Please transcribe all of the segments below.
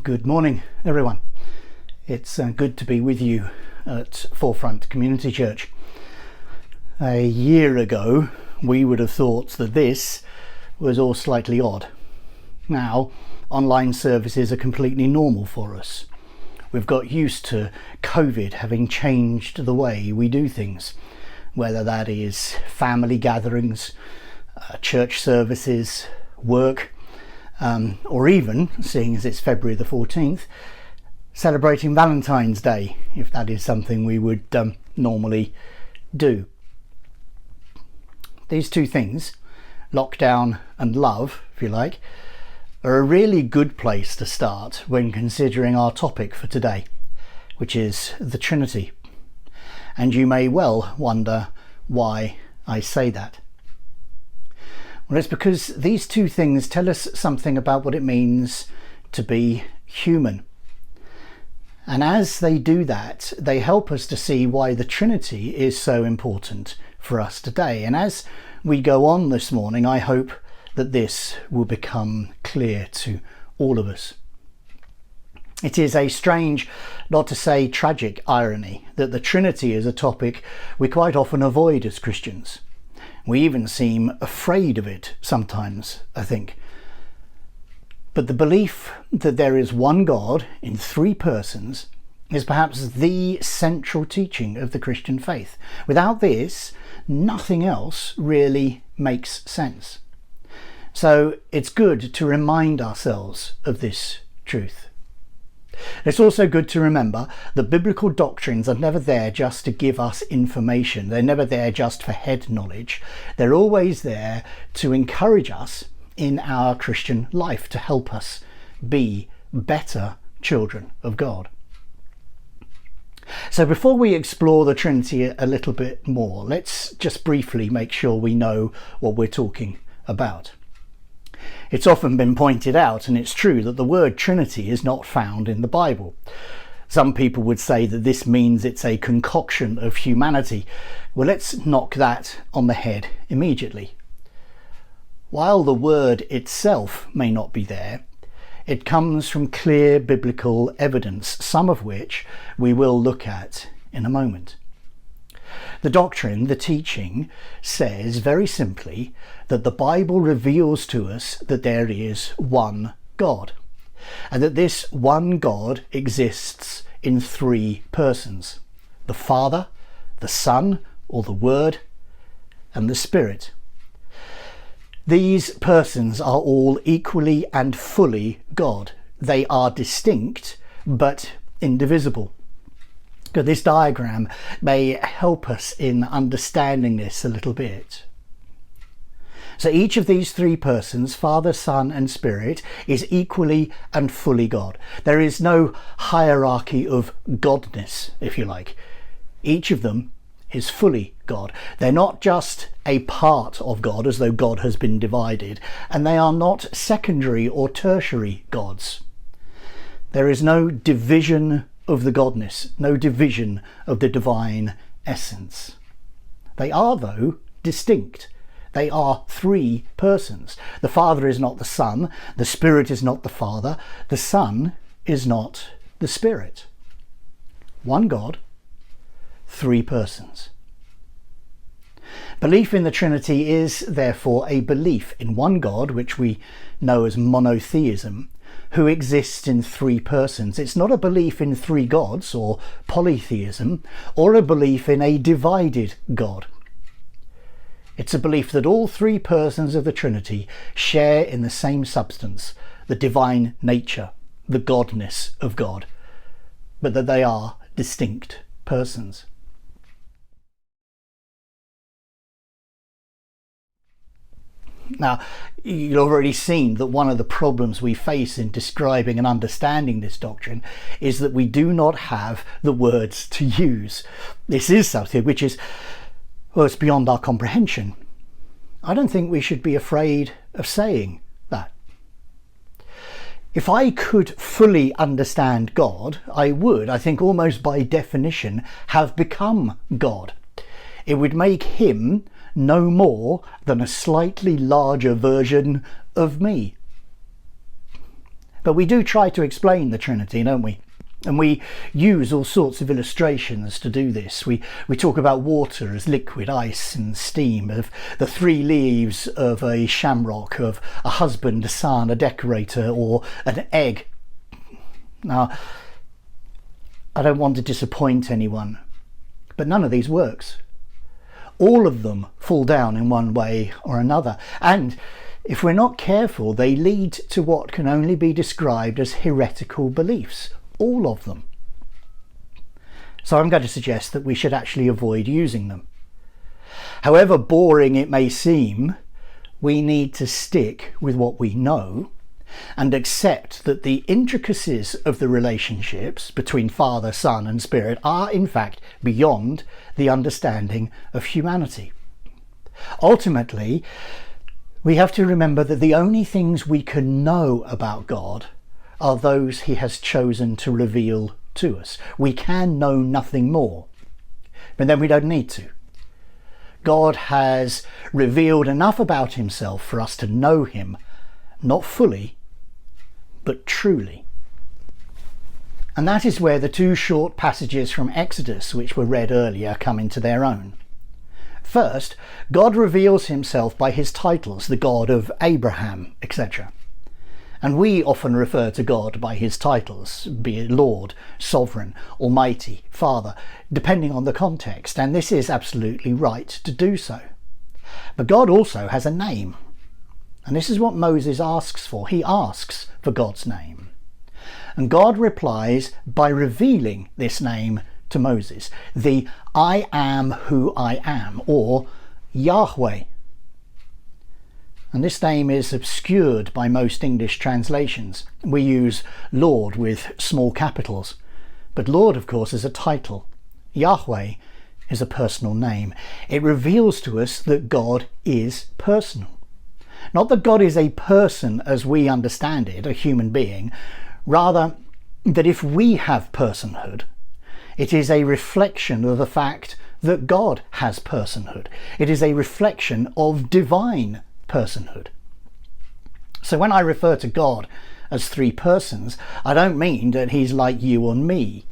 Good morning, everyone. It's good to be with you at Forefront Community Church. A year ago, we would have thought that this was all slightly odd. Now, online services are completely normal for us. We've got used to COVID having changed the way we do things, whether that is family gatherings, church services, work, or even, seeing as it's February the 14th, celebrating Valentine's Day, if that is something we would normally do. These two things, lockdown and love, if you like, are a really good place to start when considering our topic for today, which is the Trinity. And you may well wonder why I say that. Well, it's because these two things tell us something about what it means to be human. And as they do that, they help us to see why the Trinity is so important for us today. And as we go on this morning, I hope that this will become clear to all of us. It is a strange, not to say tragic, irony that the Trinity is a topic we quite often avoid as Christians. We even seem afraid of it sometimes, I think. But the belief that there is one God in three persons is perhaps the central teaching of the Christian faith. Without this, nothing else really makes sense. So it's good to remind ourselves of this truth. It's also good to remember that biblical doctrines are never there just to give us information. They're never there just for head knowledge. They're always there to encourage us in our Christian life, to help us be better children of God. So before we explore the Trinity a little bit more, let's just briefly make sure we know what we're talking about. It's often been pointed out, and it's true, that the word Trinity is not found in the Bible. Some people would say that this means it's a concoction of humanity. Well, let's knock that on the head immediately. While the word itself may not be there, it comes from clear biblical evidence, some of which we will look at in a moment. The doctrine, the teaching, says very simply that the Bible reveals to us that there is one God, and that this one God exists in three persons: the Father, the Son, or the Word, and the Spirit. These persons are all equally and fully God. They are distinct but indivisible. This diagram may help us in understanding this a little bit. So each of these three persons, Father, Son and Spirit, is equally and fully God. There is no hierarchy of godness, if you like. Each of them is fully God. They're not just a part of God, as though God has been divided, and they are not secondary or tertiary gods. There is no division of the godness, no division of the divine essence. They are, though, distinct. They are three persons. The Father is not the Son, the Spirit is not the Father, the Son is not the Spirit. One God, three persons. Belief in the Trinity is, therefore, a belief in one God, which we know as monotheism, who exists in three persons. It's not a belief in three gods, or polytheism, or a belief in a divided God. It's a belief that all three persons of the Trinity share in the same substance, the divine nature, the godness of God, but that they are distinct persons. Now, you've already seen that one of the problems we face in describing and understanding this doctrine is that we do not have the words to use. This is something which is, well, it's beyond our comprehension. I don't think we should be afraid of saying that. If I could fully understand God, I would, I think almost by definition, have become God. It would make him no more than a slightly larger version of me. But we do try to explain the Trinity, don't we? And we use all sorts of illustrations to do this. We talk about water as liquid, ice and steam, of the 3 leaves of a shamrock, of a husband, a son, a decorator, or an egg. Now, I don't want to disappoint anyone, but none of these works. All of them fall down in one way or another, and if we're not careful, they lead to what can only be described as heretical beliefs. All of them. So I'm going to suggest that we should actually avoid using them. However boring it may seem, we need to stick with what we know and accept that the intricacies of the relationships between Father, Son and Spirit are in fact beyond the understanding of humanity. Ultimately, we have to remember that the only things we can know about God are those he has chosen to reveal to us. We can know nothing more, but then we don't need to. God has revealed enough about himself for us to know him, not fully, but truly. And that is where the 2 short passages from Exodus, which were read earlier, come into their own. First, God reveals himself by his titles, the God of Abraham, etc. And we often refer to God by his titles, be it Lord, Sovereign, Almighty, Father, depending on the context, and this is absolutely right to do so. But God also has a name, and this is what Moses asks for. He asks for God's name. And God replies by revealing this name to Moses, the I am who I am, or Yahweh. And this name is obscured by most English translations. We use Lord with small capitals, but Lord, of course, is a title. Yahweh is a personal name. It reveals to us that God is personal. Not that God is a person as we understand it, a human being, rather that if we have personhood, it is a reflection of the fact that God has personhood. It is a reflection of divine personhood. So when I refer to God as 3 persons, I don't mean that he's like you and me.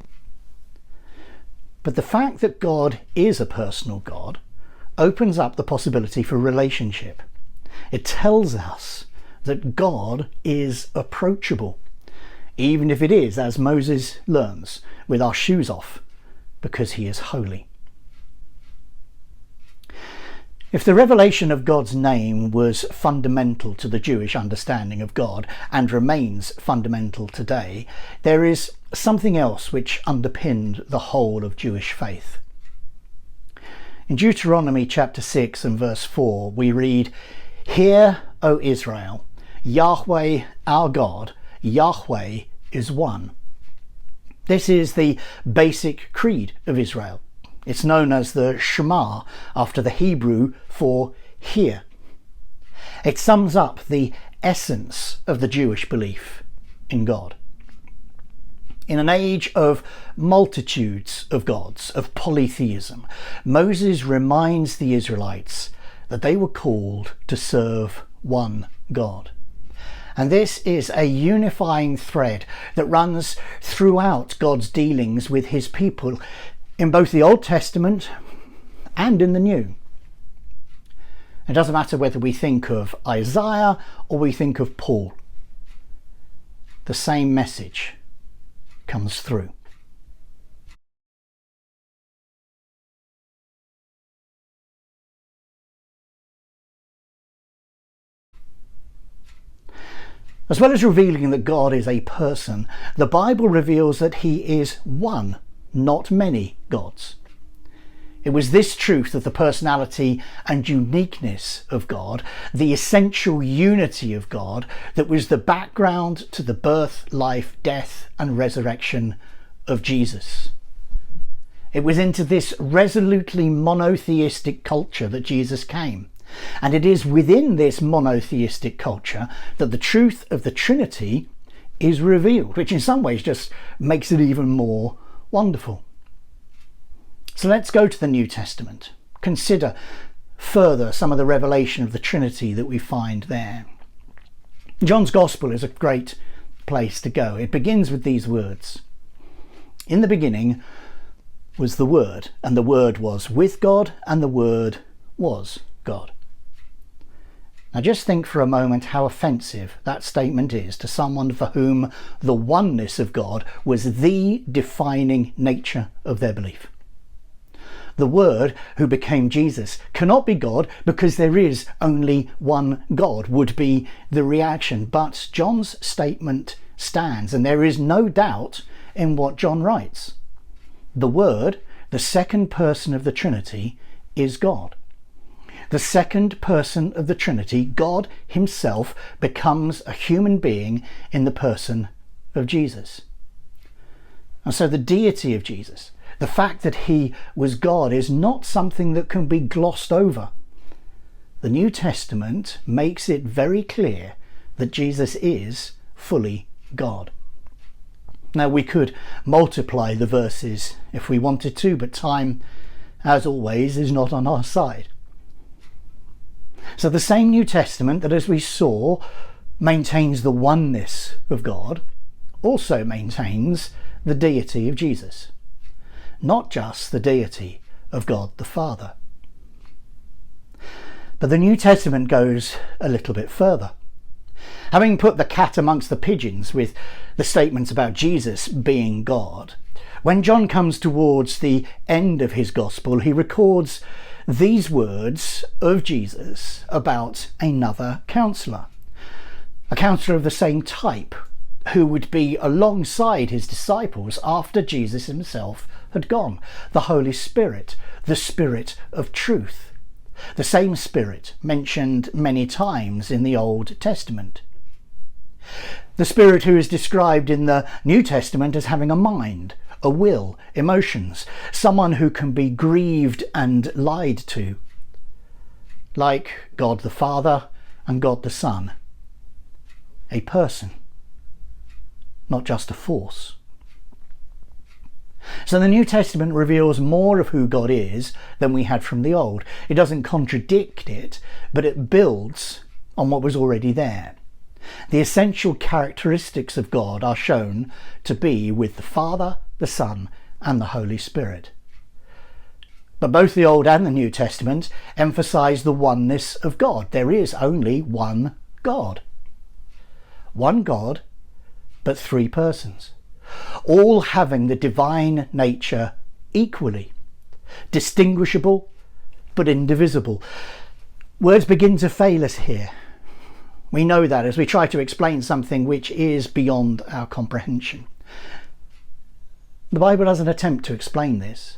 But the fact that God is a personal God opens up the possibility for relationship. It tells us that God is approachable, even if it is, as Moses learns, with our shoes off, because he is holy. If the revelation of God's name was fundamental to the Jewish understanding of God and remains fundamental today, there is something else which underpinned the whole of Jewish faith. In Deuteronomy chapter 6 and verse 4 we read, "Hear, O Israel, Yahweh our God, Yahweh is one." This is the basic creed of Israel. It's known as the Shema, after the Hebrew for hear. It sums up the essence of the Jewish belief in God. In an age of multitudes of gods, of polytheism, Moses reminds the Israelites that they were called to serve one God. And this is a unifying thread that runs throughout God's dealings with his people in both the Old Testament and in the New. It doesn't matter whether we think of Isaiah or we think of Paul. The same message comes through. As well as revealing that God is a person, the Bible reveals that he is one, not many gods. It was this truth of the personality and uniqueness of God, the essential unity of God, that was the background to the birth, life, death and resurrection of Jesus. It was into this resolutely monotheistic culture that Jesus came. And it is within this monotheistic culture that the truth of the Trinity is revealed, which in some ways just makes it even more wonderful. So let's go to the New Testament. Consider further some of the revelation of the Trinity that we find there. John's Gospel is a great place to go. It begins with these words. In the beginning was the Word, and the Word was with God, and the Word was God. Now just think for a moment how offensive that statement is to someone for whom the oneness of God was the defining nature of their belief. The Word who became Jesus cannot be God because there is only one God, would be the reaction. But John's statement stands, and there is no doubt in what John writes. The Word, the second person of the Trinity, is God. The second person of the Trinity, God himself, becomes a human being in the person of Jesus. And so the deity of Jesus, the fact that he was God, is not something that can be glossed over. The New Testament makes it very clear that Jesus is fully God. Now we could multiply the verses if we wanted to, but time, as always, is not on our side. So the same New Testament that, as we saw, maintains the oneness of God, also maintains the deity of Jesus, not just the deity of God the Father. But the New Testament goes a little bit further. Having put the cat amongst the pigeons with the statements about Jesus being God, when John comes towards the end of his gospel, he records these words of Jesus about another counselor, a counselor of the same type, who would be alongside his disciples after Jesus himself had gone, the Holy Spirit, the Spirit of truth, the same Spirit mentioned many times in the Old Testament. The Spirit who is described in the New Testament as having a mind, a will, emotions, someone who can be grieved and lied to, like God the Father and God the Son. A person, not just a force. So the New Testament reveals more of who God is than we had from the Old. It doesn't contradict it, but it builds on what was already there. The essential characteristics of God are shown to be with the Father, the Son, and the Holy Spirit. But both the Old and the New Testament emphasize the oneness of God. There is only one God. One God, but three persons, all having the divine nature equally, distinguishable but indivisible. Words begin to fail us here. We know that as we try to explain something which is beyond our comprehension. The Bible doesn't attempt to explain this.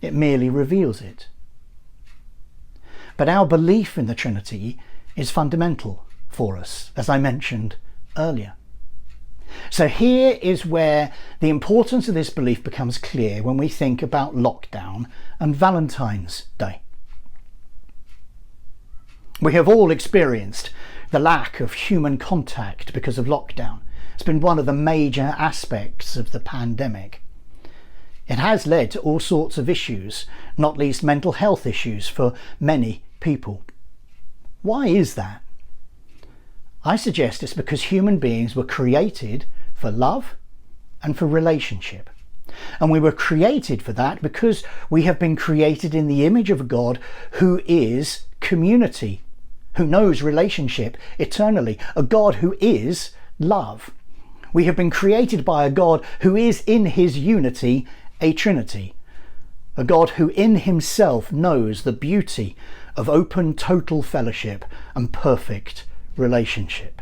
It merely reveals it. But our belief in the Trinity is fundamental for us, as I mentioned earlier. So here is where the importance of this belief becomes clear when we think about lockdown and Valentine's Day. We have all experienced the lack of human contact because of lockdown. It's been one of the major aspects of the pandemic. It has led to all sorts of issues, not least mental health issues for many people. Why is that? I suggest it's because human beings were created for love and for relationship. And we were created for that because we have been created in the image of a God who is community, who knows relationship eternally, a God who is love. We have been created by a God who is in his unity a Trinity, a God who in himself knows the beauty of open total fellowship and perfect relationship.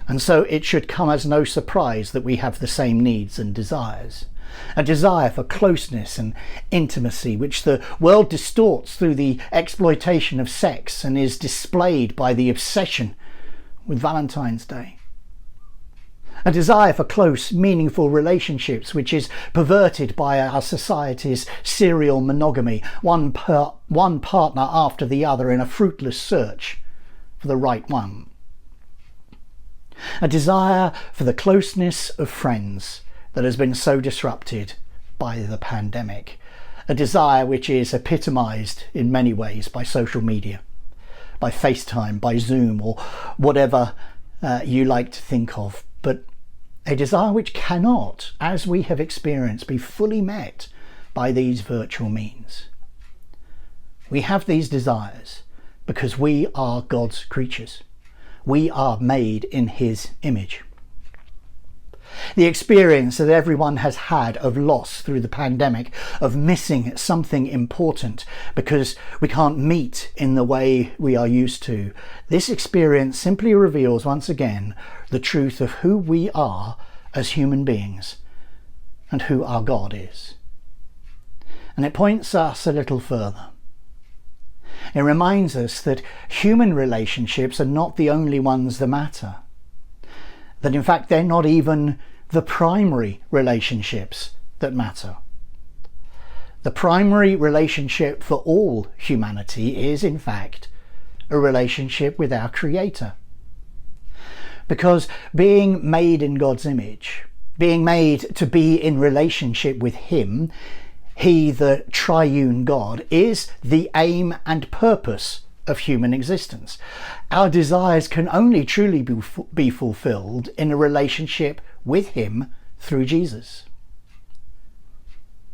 And so it should come as no surprise that we have the same needs and desires. A desire for closeness and intimacy, which the world distorts through the exploitation of sex and is displayed by the obsession with Valentine's Day. A desire for close, meaningful relationships, which is perverted by our society's serial monogamy, one partner after the other in a fruitless search for the right one. A desire for the closeness of friends that has been so disrupted by the pandemic. A desire which is epitomised in many ways by social media, by FaceTime, by Zoom, or whatever you like to think of, but a desire which cannot, as we have experienced, be fully met by these virtual means. We have these desires because we are God's creatures. We are made in his image. The experience that everyone has had of loss through the pandemic, of missing something important because we can't meet in the way we are used to, this experience simply reveals once again the truth of who we are as human beings and who our God is. And it points us a little further. It reminds us that human relationships are not the only ones that matter. That in fact they're not even the primary relationships that matter. The primary relationship for all humanity is in fact a relationship with our Creator. Because being made in God's image, being made to be in relationship with him, he, the triune God, is the aim and purpose of human existence. Our desires can only truly be fulfilled in a relationship with him through Jesus.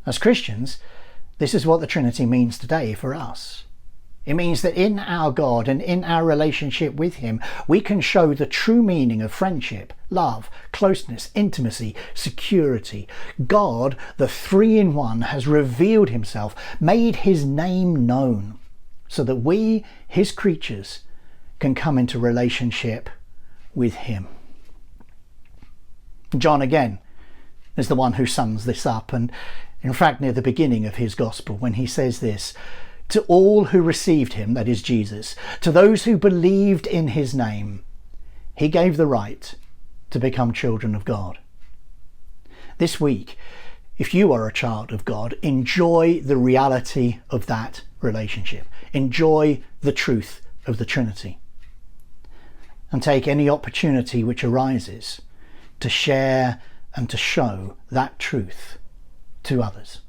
As Christians, this is what the Trinity means today for us. It means that in our God and in our relationship with him, we can show the true meaning of friendship, love, closeness, intimacy, security. God, the three-in-one, has revealed himself, made his name known, so that we, his creatures, can come into relationship with him. John, again, is the one who sums this up, and in fact near the beginning of his gospel, when he says this: "To all who received him," that is Jesus, "to those who believed in his name, he gave the right to become children of God." This week, if you are a child of God, enjoy the reality of that relationship. Enjoy the truth of the Trinity. And take any opportunity which arises to share and to show that truth to others.